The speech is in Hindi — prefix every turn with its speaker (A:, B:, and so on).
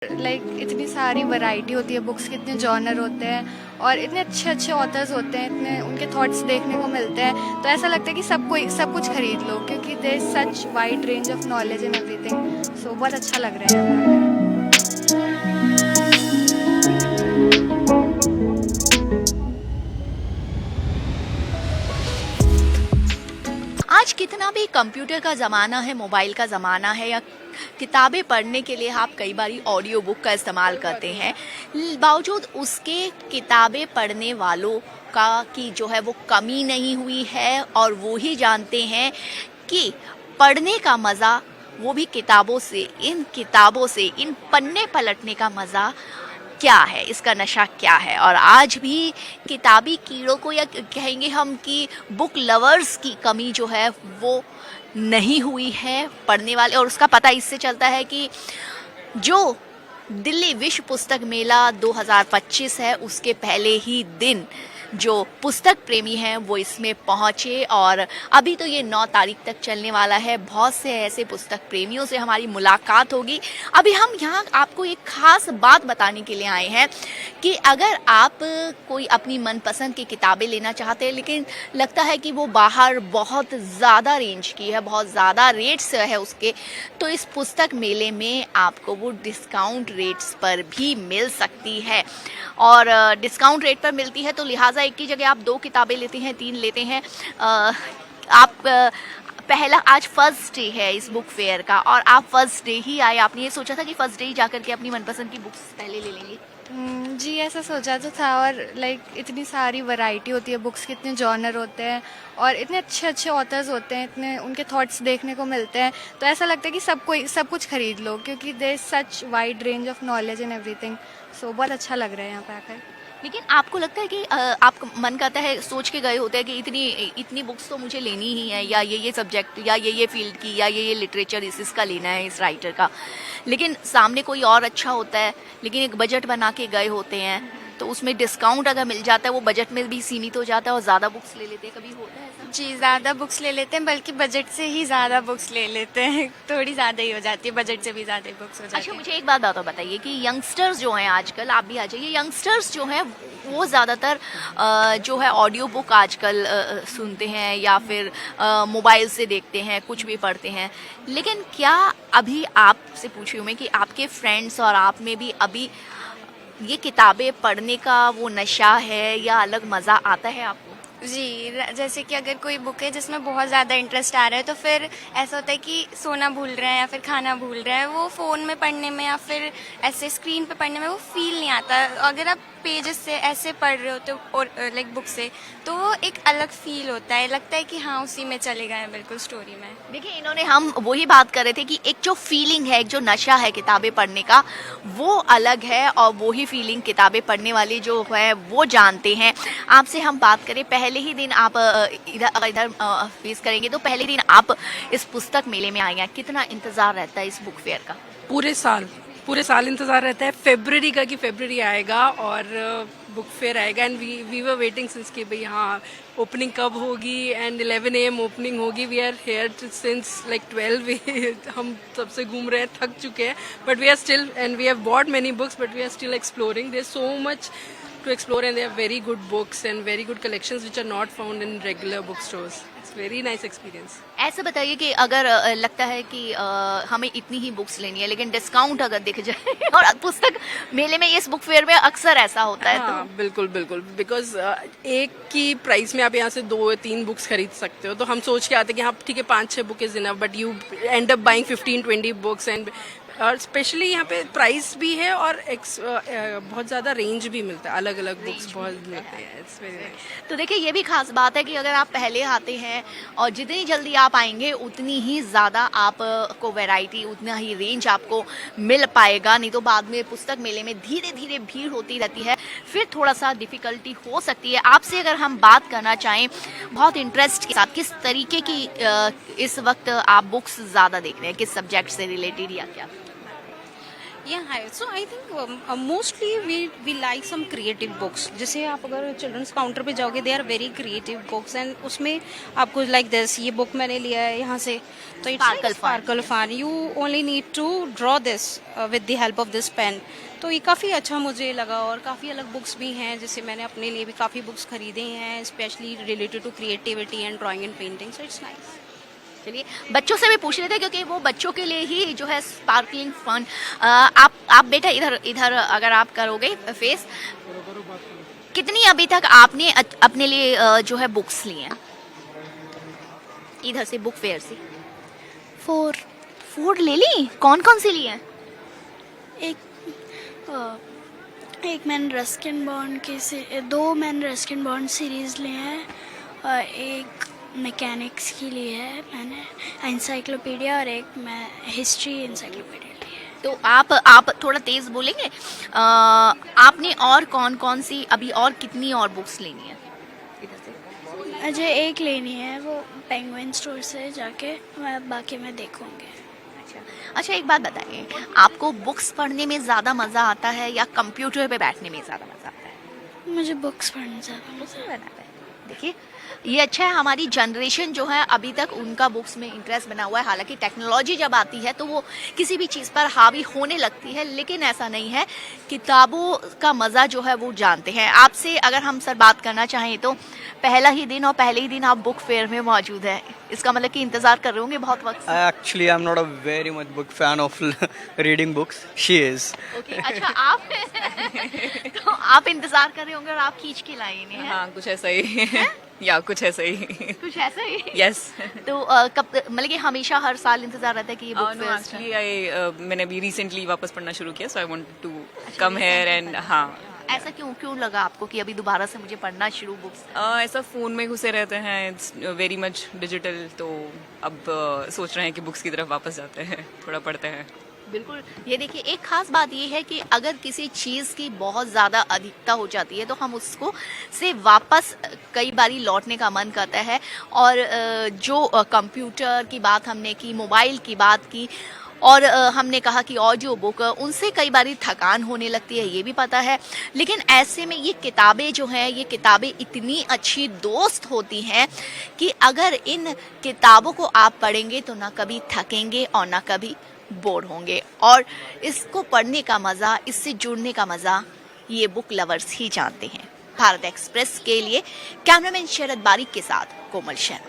A: इतनी सारी वैरायटी होती है बुक्स के, इतने जॉनर होते हैं और इतने अच्छे अच्छे ऑथर्स होते हैं, इतने उनके थॉट्स देखने को मिलते हैं। तो ऐसा लगता है कि सब कुछ खरीद लो, क्योंकि there is such wide range of knowledge in everything. So बहुत अच्छा लग रहा है यहाँ पे।
B: आज कितना भी कंप्यूटर का ज़माना है, मोबाइल का ज़माना है, या किताबें पढ़ने के लिए आप कई बारी ऑडियो बुक का इस्तेमाल करते हैं, बावजूद उसके किताबें पढ़ने वालों का की जो है वो कमी नहीं हुई है। और वो ही जानते हैं कि पढ़ने का मज़ा, वो भी किताबों से, इन पन्ने पलटने का मज़ा क्या है, इसका नशा क्या है। और आज भी किताबी कीड़ों को, या कहेंगे हम कि बुक लवर्स की कमी जो है वो नहीं हुई है पढ़ने वाले। और उसका पता इससे चलता है कि जो दिल्ली विश्व पुस्तक मेला 2025 है, उसके पहले ही दिन जो पुस्तक प्रेमी हैं वो इसमें पहुंचे। और अभी तो ये 9 तारीख तक चलने वाला है। बहुत से ऐसे पुस्तक प्रेमियों से हमारी मुलाकात होगी। अभी हम यहाँ आपको एक खास बात बताने के लिए आए हैं कि अगर आप कोई अपनी मनपसंद की किताबें लेना चाहते हैं, लेकिन लगता है कि वो बाहर बहुत ज़्यादा रेंज की है, बहुत ज़्यादा रेट्स है उसके, तो इस पुस्तक मेले में आपको वो डिस्काउंट रेट्स पर भी मिल सकती है। और डिस्काउंट रेट पर मिलती है तो लिहाजा एक की जगह आप 2 किताबें लेते हैं, 3 लेते हैं। आप पहला, आज फर्स्ट डे है इस बुक फेयर का और आप फर्स्ट डे ही आए। आपने ये सोचा था कि फर्स्ट डे ही जाकर के अपनी मनपसंद की बुक्स पहले ले लेंगे?
A: जी, ऐसा सोचा तो था। और इतनी सारी वैरायटी होती है बुक्स के, इतने जॉनर होते हैं और इतने अच्छे अच्छे ऑथर्स होते हैं, इतने उनके थॉट्स देखने को मिलते हैं। तो ऐसा लगता है कि सब कुछ खरीद लो, क्योंकि there is such wide range of knowledge in everything. So बहुत अच्छा लग रहा है यहाँ पे आकर।
B: लेकिन आपको लगता है कि आपका मन करता है, सोच के गए होते हैं कि इतनी बुक्स तो मुझे लेनी ही है, या ये सब्जेक्ट, या ये फील्ड की, या ये लिटरेचर इसका लेना है, इस राइटर का, लेकिन सामने कोई और अच्छा होता है, लेकिन एक बजट बना के गए होते हैं, तो उसमें डिस्काउंट अगर मिल जाता है वो बजट में भी सीमित हो जाता है और ज़्यादा बुक्स ले लेते हैं? कभी होता है ऐसा?
A: जी, ज़्यादा बुक्स ले लेते हैं, बल्कि बजट से ही ज़्यादा बुक्स ले लेते हैं। थोड़ी ज़्यादा ही हो जाती है, बजट से भी ज़्यादा बुक्स हो जाती है।
B: अच्छा, मुझे एक बात बताइए कि यंगस्टर्स जो हैं आजकल, आप भी आ जाइए, यंगस्टर्स जो हैं वो ज़्यादातर जो है ऑडियो बुक आजकल सुनते हैं, या फिर मोबाइल से देखते हैं, कुछ भी पढ़ते हैं। लेकिन क्या अभी आपसे पूछी हूँ मैं कि आपके फ्रेंड्स और आप में भी अभी ये किताबें पढ़ने का वो नशा है, या अलग मज़ा आता है आपको?
A: जी, जैसे कि अगर कोई बुक है जिसमें बहुत ज़्यादा इंटरेस्ट आ रहा है, तो फिर ऐसा होता है कि सोना भूल रहे हैं या फिर खाना भूल रहे हैं, वो फ़ोन में पढ़ने में या फिर ऐसे स्क्रीन पे पढ़ने में वो फील नहीं आता। अगर आप पेजेस से ऐसे पढ़ रहे होते और बुक से, तो वो एक अलग फील होता है, लगता है कि हाँ उसी में चले गए हैं बिल्कुल स्टोरी में।
B: देखिए, इन्होंने, हम वही बात कर रहे थे कि एक जो फीलिंग है, एक जो नशा है किताबें पढ़ने का, वो अलग है, और वही फीलिंग किताबें पढ़ने वाले जो है वो जानते हैं। आपसे हम बात करें, पहले ही दिन आप इधर फेस करेंगे, तो पहले दिन आप इस पुस्तक मेले में आए हैं, कितना इंतज़ार रहता है इस बुक फेयर का?
C: पूरे साल इंतज़ार रहता है फरवरी का, कि फरवरी आएगा और बुक फेयर आएगा। And we were waiting since कि भाई हाँ ओपनिंग कब होगी, एंड 11 AM ओपनिंग होगी। We are here since like 12। हम सबसे घूम रहे हैं, थक चुके हैं, but we are still, and we have bought many books, but we are still exploring. There so much to explore, and they are very good books and very good collections which are not found in regular bookstores. It's very nice experience.
B: ऐसा बताइए कि अगर लगता है कि हमें इतनी ही बुक्स लेनी है, लेकिन डिस्काउंट अगर दिख जाए और पुस्तक मेले में, इस बुक फेयर में अक्सर ऐसा होता है।
C: हाँ, बिल्कुल बिकॉज एक की प्राइस में आप यहाँ से 2-3 बुक्स खरीद सकते हो, तो हम सोच के आते हैं कि हाँ ठीक है 5-6 book is enough, but you and up buying 15-20 books. And और स्पेशली यहाँ पे प्राइस भी है और बहुत ज़्यादा रेंज भी मिलता है, अलग अलग बुक्स बहुत मिलते हैं। It's very nice.
B: तो देखिए, ये भी खास बात है कि अगर आप पहले आते हैं और जितनी जल्दी आप आएंगे उतनी ही ज़्यादा आपको वैरायटी, उतना ही रेंज आपको मिल पाएगा। नहीं तो बाद में पुस्तक मेले में धीरे धीरे भीड़ होती रहती है, फिर थोड़ा सा डिफ़िकल्टी हो सकती है। आपसे अगर हम बात करना चाहें बहुत इंटरेस्ट के साथ, किस तरीके की इस वक्त आप बुक्स ज़्यादा देख रहे हैं, किस सब्जेक्ट से रिलेटेड या क्या?
D: Yeah, hi. So I think mostly we like some creative books. जैसे आप अगर चिल्ड्रंस काउंटर पे जाओगे, they are very creative books and उसमें आपको like this, ये book मैंने लिया है यहाँ से, तो it's
B: Sparkle
D: like sparkle fun. You only need to draw this with the help of this pen. तो ये काफ़ी अच्छा मुझे लगा और काफ़ी अलग बुक्स भी हैं, जैसे मैंने अपने लिए भी काफ़ी बुक्स खरीदे हैं, specially related to creativity and drawing and painting. So it's nice.
B: चलिए बच्चों से भी पूछ लेते हैं क्योंकि वो बच्चों के लिए ही जो है स्पार्कलिंग फन. आप बेटा इधर अगर आप करोगे फेस, कितनी अभी तक आपने अपने लिए जो है बुक्स ली हैं इधर से बुक फेयर से? 4 ले ली. कौन कौन सी ली हैं?
E: एक मैंने रस्किन बॉन्ड के 2 मैंने रस्किन बॉन्ड सीरीज़ लिए हैं और एक मैकेनिक्स की ली है मैंने एनसाइक्लोपीडिया और एक मैं हिस्ट्री एनसाइक्लोपीडिया ली है.
B: तो आप थोड़ा तेज बोलेंगे. आपने और कौन सी अभी और कितनी और बुक्स लेनी है इधर से?
E: मुझे एक लेनी है, वो पेंगुइन स्टोर से जाके, बाकी मैं देखूंगी.
B: अच्छा एक बात बताइए, आपको बुक्स पढ़ने में ज़्यादा मज़ा आता है या कंप्यूटर पे बैठने में ज़्यादा मज़ा आता है?
E: मुझे बुक्स पढ़ने ज़्यादा मज़ा
B: आता है. देखिए ये अच्छा है, हमारी जनरेशन जो है अभी तक उनका बुक्स में इंटरेस्ट बना हुआ है. हालांकि टेक्नोलॉजी जब आती है तो वो किसी भी चीज़ पर हावी होने लगती है, लेकिन ऐसा नहीं है. किताबों का मज़ा जो है वो जानते हैं. आपसे अगर हम सर बात करना चाहें तो पहला ही दिन और पहले ही दिन आप बुक फेयर में मौजूद है, इसका मतलब कि इंतज़ार कर रहे होंगे बहुत वक्त से.
F: Actually, I'm not a very much book fan of reading books. She is.
B: Okay, अच्छा आप तो आप इंतज़ार कर रहे होंगे और आप खींच के लाए इन्हें, हैं?
G: हाँ कुछ ऐसा ही या कुछ ऐसा ही.
B: कुछ ऐसा ही.
G: यस.
B: तो कब मतलब कि हमेशा हर साल इंतजार रहता है कि ये बुक
G: नो
B: फेयर
G: एक्चुअली मैंने अभी रिसेंटली वापस पढ़ना शुरू किया, so I want to come here and हाँ.
B: ऐसा क्यों लगा आपको कि अभी दोबारा से मुझे पढ़ना शुरू बुक्स?
G: ऐसा फ़ोन में घुसे रहते हैं, इट्स वेरी मच डिजिटल, तो अब सोच रहे हैं कि बुक्स की तरफ वापस जाते हैं, थोड़ा पढ़ते हैं.
B: बिल्कुल. ये देखिए एक खास बात ये है कि अगर किसी चीज़ की बहुत ज़्यादा अधिकता हो जाती है तो हम उसको से वापस कई बारी लौटने का मन करता है. और जो कंप्यूटर की बात हमने की, मोबाइल की बात की, और हमने कहा कि ऑडियो बुक, उनसे कई बारी थकान होने लगती है, ये भी पता है. लेकिन ऐसे में ये किताबें जो हैं, ये किताबें इतनी अच्छी दोस्त होती हैं कि अगर इन किताबों को आप पढ़ेंगे तो ना कभी थकेंगे और ना कभी बोर होंगे. और इसको पढ़ने का मज़ा, इससे जुड़ने का मज़ा ये बुक लवर्स ही जानते हैं. भारत एक्सप्रेस के लिए कैमरामैन शरद बारिक के साथ कोमल शर्मा.